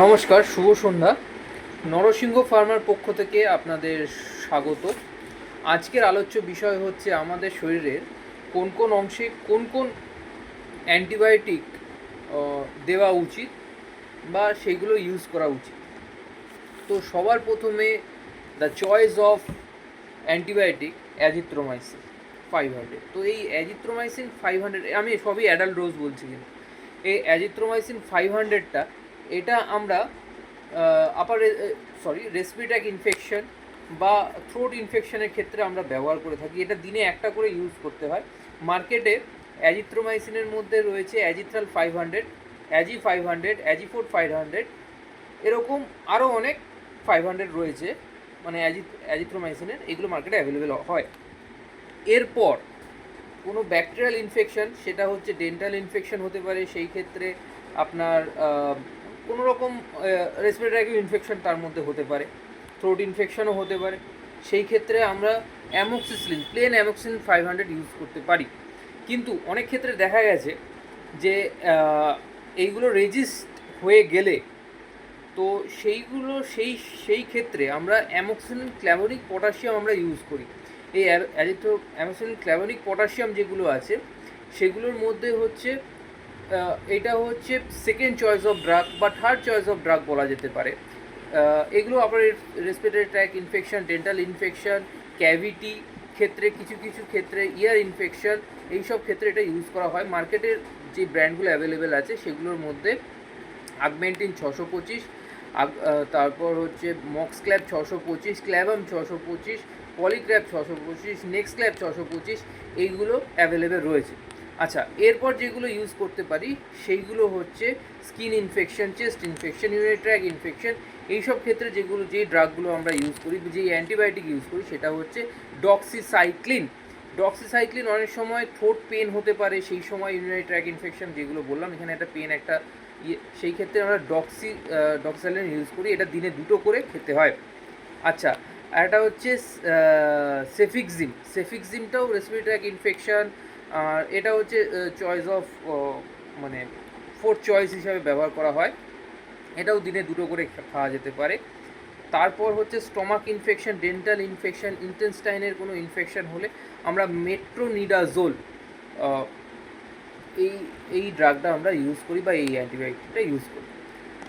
নমস্কার, শুভ সন্ধ্যা। নরসিংহ ফার্মার পক্ষ থেকে আপনাদের স্বাগত। আজকের আলোচ্য বিষয় হচ্ছে আমাদের শরীরের কোন কোন অংশে কোন কোন অ্যান্টিবায়োটিক দেওয়া উচিত বা সেগুলো ইউজ করা উচিত। তো সবার প্রথমে the choice of antibiotic azithromycin 500। তো এই অ্যাজিথ্রোমাইসিন 500, আমি সবই অ্যাডাল্ট ডোজ বলছি, কিন্তু এই অ্যাজিথ্রোমাইসিন 500টা এটা আমরা আপার রেসপিরেটরি ইনফেকশন বা থ্রোট ইনফেকশনের ক্ষেত্রে আমরা ব্যবহার করে থাকি। এটা দিনে একটা করে ইউজ করতে হয়। মার্কেটে অ্যাজিথ্রোমাইসিনের মধ্যে রয়েছে অ্যাজিথ্রাল 500, অ্যাজি 500, অ্যাজিফোর্ট 500, এরকম আরও অনেক 500 রয়েছে, মানে অ্যাজিথ্রোমাইসিনের, এগুলো মার্কেটে অ্যাভেলেবেল হয়। এরপর কোনো ব্যাকটেরিয়াল ইনফেকশন, সেটা হচ্ছে ডেন্টাল ইনফেকশন হতে পারে, সেই ক্ষেত্রে আপনার কোনো রকম রেসপিরেটরি ইনফেকশন তার মধ্যে হতে পারে, থ্রোট ইনফেকশনও হতে পারে, সেই ক্ষেত্রে আমরা অ্যামোক্সিসিলিন, প্লেন অ্যামোক্সিসিলিন 500 ইউজ করতে পারি। কিন্তু অনেক ক্ষেত্রে দেখা গেছে যে এইগুলো রেজিস্ট হয়ে গেলে তো সেই ক্ষেত্রে আমরা অ্যামোক্সিসিলিন ক্ল্যাভোনিক পটাশিয়াম আমরা ইউজ করি। এই অ্যামোক্সিসিলিন ক্ল্যাভোনিক পটাশিয়াম যেগুলো আছে সেগুলোর মধ্যে হচ্ছে এটা হচ্ছে সেকেন্ড চয়েস অফ ড্রাগ বা থার্ড চয়েস অফ ড্রাগ বলা যেতে পারে। এগুলো আপনার respiratory tract infection, dental infection, cavity ক্ষেত্রে, কিছু কিছু ক্ষেত্রে ইয়ার ইনফেকশন, এইসব ক্ষেত্রে এটা ইউজ করা হয়। মার্কেটের যে ব্র্যান্ডগুলো অ্যাভেলেবেল আছে সেগুলোর মধ্যে আগমেন্টিন 625, তারপর হচ্ছে মক্সক্ল্যাব 625, ক্ল্যাভাম 625, পলিক্র্যাব 625, নেক্সক্ল্যাব 625, এইগুলো অ্যাভেলেবেল রয়েছে। আচ্ছা, এরপর যেগুলো ইউজ করতে পারি সেইগুলো হচ্ছে skin infection, chest infection, urinary track infection, এইসব ক্ষেত্রে যেই ড্রাগগুলো আমরা ইউজ করি, যেই অ্যান্টিবায়োটিক ইউজ করি, সেটা হচ্ছে ডক্সিসাইক্লিন। ডক্সিসাইক্লিন অনেক সময় থ্রোট পেন হতে পারে, সেই সময় ইউরিনারি ট্র্যাক ইনফেকশন যেগুলো বললাম, এখানে একটা পেন একটা সেই ক্ষেত্রে আমরা ডক্সিসাইক্লিন ইউজ করি। এটা দিনে 2টো করে খেতে হয়। আচ্ছা, আর একটা হচ্ছে সেফিক্সিমটাও রেসপিরেটরি ট্র্যাক ইনফেকশন, আর এটা হচ্ছে চয়েস অফ মানে ফোর্থ চয়েস হিসাবে ব্যবহার করা হয়। এটাও দিনে 2টো করে খাওয়া যেতে পারে। তারপর হচ্ছে স্টমাক ইনফেকশন, ডেন্টাল ইনফেকশন, ইন্টেস্টাইনের কোনো ইনফেকশন হলে আমরা মেট্রোনিডাজোল এই ড্রাগটা আমরা ইউজ করি বা এই অ্যান্টিবায়োটিকটা ইউজ করি।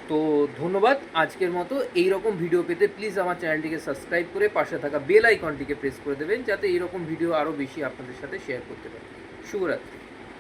তো ধন্যবাদ। আজকের মতো এই রকম ভিডিও পেতে প্লিজ আমার চ্যানেলটিকে সাবস্ক্রাইব করে পাশে থাকা বেল আইকনটিকে প্রেস করে দেবেন, যাতে এইরকম ভিডিও আরও বেশি আপনাদের সাথে শেয়ার করতে পারি। শুভরাত্রি।